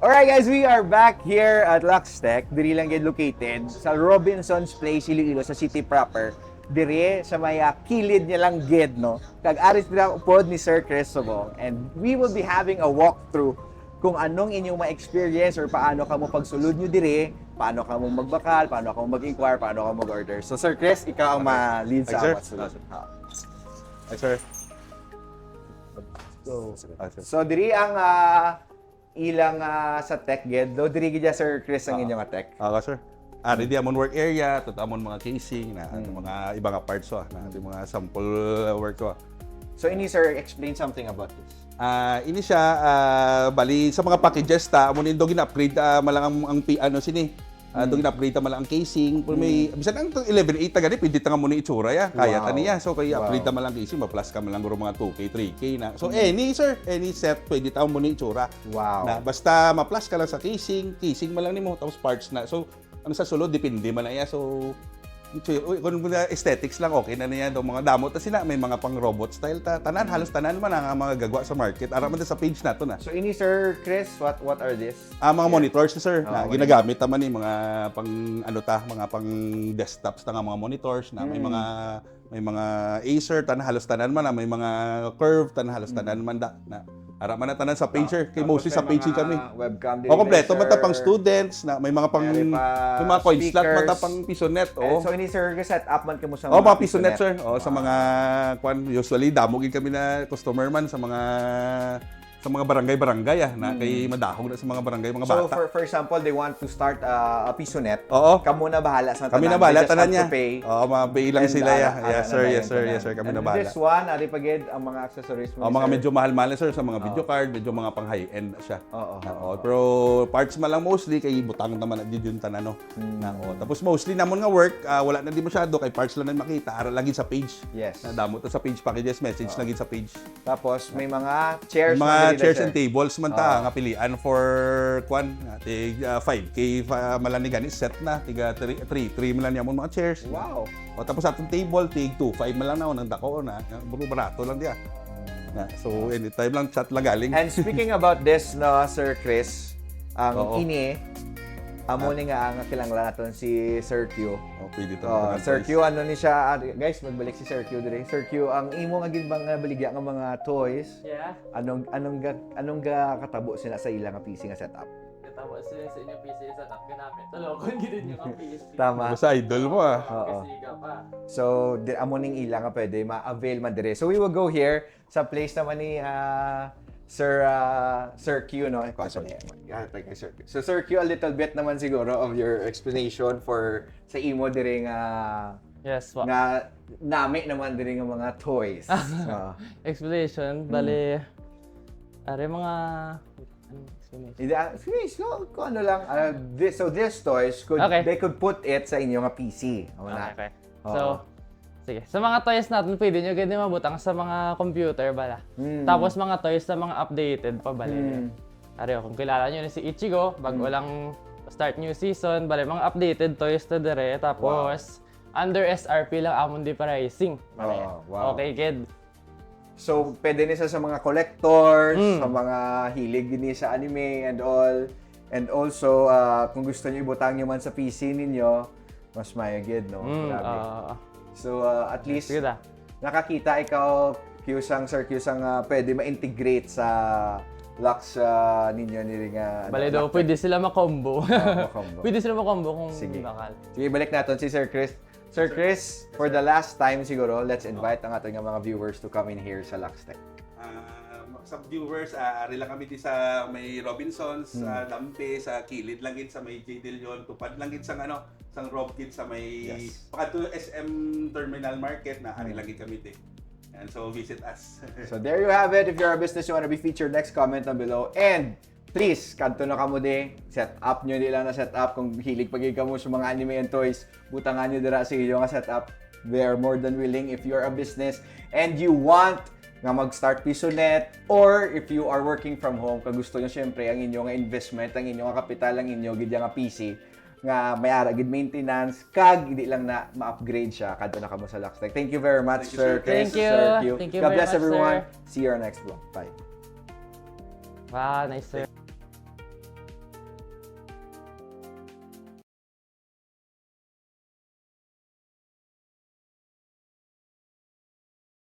Alright guys, we are back here at Luxtech. Diri lang gid located sa Robinson's Place, Iloilo, sa city proper. Diri sa may kilid niya lang gid, no? Kag aris dira pod ni Sir Chris Sobong. And we will be having a walkthrough kung anong inyong ma-experience or paano ka mo pagsulod nyo diri, paano ka mo magbakal, paano ka mo mag-inquire, paano ka mo mag-order. So Sir Chris, ikaw ang ma-lead sa Sir. amat sulod. Hi, sir. So diri ang ilang sa tech gid. Do diri gid Sir Chris ang inyong tech. Okay, sir. Ready amon work area, amon mga casing, na mga ibang parts na mga sample work ko. So ini Sir, explain something about this. Ini siya bali sa mga packages ta amon indo gina-upgrade malang ang ano sini. Do gina-upgrade ta malang ang casing. Kung may bisan ang 11.8 ta gani pwede ta nga mo ni itsura ya. Kaya ta niya. So kay upgrade ta malang casing, ma-plus ka malang guro mga 2K, 3K na. So any sir, any set pwede ta mo ni itsura. Wow. Na basta ma-plus ka lang sa casing malang nimo tapos parts na. So ano sa sulod depende man na iya. So kung aesthetics lang okay na niya mga damot na sila may mga pang robot style tanan halos tanan man ang mga gagwa sa market ara man sa page nato na. So ini Sir Chris, what are this? Mga monitors na sir na monitor. ginagamit naman ni mga pang mga pang desktops na nga mga monitors na may mga Acer halos tanan man na may mga Curve halos tanan man na ara man na tanan sa page sir kay mostly sa page kami. Webcam din. Kompleto mata pang students na may mga pang may mga coin slot speakers. mata pang pisonet So ini Sir, set up man kamo sa mga pisonet sir. Sa mga kwan usually damo gid kami na customer man sa mga barangay na kay madahog na sa mga barangay mga So bata. for example, they want to start a pisonet. Oo. Kamo na bahala sa tanan. Kami na bahala They just tanan have niya. to pay. Oo, mabay lang And, sila ya. Yes sir, na yes sir, tanan. yes sir, kami na And bahala. this one, ari pagid ang mga accessories mo. Mga sir. medyo mahal-mahal sir sa mga video card, medyo mga pang high-end siya. Oo. Pero parts man lang mostly kay butang naman at yun tanan no. Tapos mostly namon nga work, wala na di masyado kay parts lang na makita, ara lagi sa page. Yes. Na damo to sa page packages, message lagi sa page. Tapos may mga chairs Mga man diri, chairs sir. and tables man ta nga pilian for kwan tig 5K malani gani set na tiga 3 man lang mga chairs. Wow. O tapos atong table tig 2.5 man lang na nang dako na buro barato lang dia. So anytime lang chat lang galing. And speaking about this, no, Sir Chris, ang Oo. ini, amo ni nga ang kilanglan naton si Sir Q. Pwede to. Sir Q, ano ni siya, guys, magbalik si Sir Q dire. Sir Q, ang imo nga gid bang baligya nga mga toys, Yeah. anong ga katabo sila sa ilang nga PC nga setup? Katapos sila sa inyong PC setup ginamit. So, lokon gid niyo ang PSP. Tama. Basta idol mo Oo. Kasiga pa. So, amo ning ilang nga pwede ma-avail man dire. So, we will go here sa place naman ni Sir Q, no? Thank you, Sir Q. So, Sir Q, a little bit naman siguro of your explanation for sa imo dire nga Yes, wa. nga nami naman dire nga mga toys. Explanation, bali are mga explanation. Sige, kung ano lang. So, these toys, Okay. they could put it sa inyo nga PC. Wala. Okay. Oo. So, sige. Sa mga toys natin, pwede nyo ganyan mabutang sa mga computer bala. Tapos mga toys na mga updated pa bali. Are kung kilala nyo na si Ichigo, bago lang start new season, bali mga updated toys na dire. Tapos under SRP lang amon di pricing. Bali. Wow. Okay, kid. So, pwede ni sa mga collectors, sa mga hilig din sa anime and all. And also, kung gusto niyo ibutang nyo man sa PC ninyo, mas mayagid, no? Grabe. So, at least, Sige da. nakakita ikaw, Sir Q-sang pwede ma-integrate sa Lux ninyo ni nga. Bali daw, pwede sila makombo. makombo. Pwede sila makombo kung Sige. bakal. Sige, balik natin si Sir Chris. Sir Chris, for the last time siguro, let's invite ang ating mga viewers to come in here sa Luxtech. Sa viewers, ari lang kami di sa may Robinsons, sa Dampe, sa Kilid lang gid sa may J. De Leon, tupad lang gid sa sang Rob gid sa may pagkato SM Terminal Market na ari lang gid kami di. And so visit us. So there you have it. If you're a business you want to be featured, next comment down below. And please, kanto na kamo di, set up nyo nila na set up. Kung hilig pagig mo sa mga anime and toys, butangan nyo dira sa iyo nga set up. They are more than willing if you're a business and you want nga mag-start pisonet or if you are working from home, kung gusto nyo syempre ang inyong investment, ang inyong kapital, ang inyong gid nga PC, nga may ara gid maintenance kag hindi lang na ma-upgrade siya kadto na kamo sa Luxtech. Thank you very much, Sir Chris. Thank you. Sir Q. Thank you God very bless much, everyone. sir. See you on our next vlog. Bye. Wow, nice sir.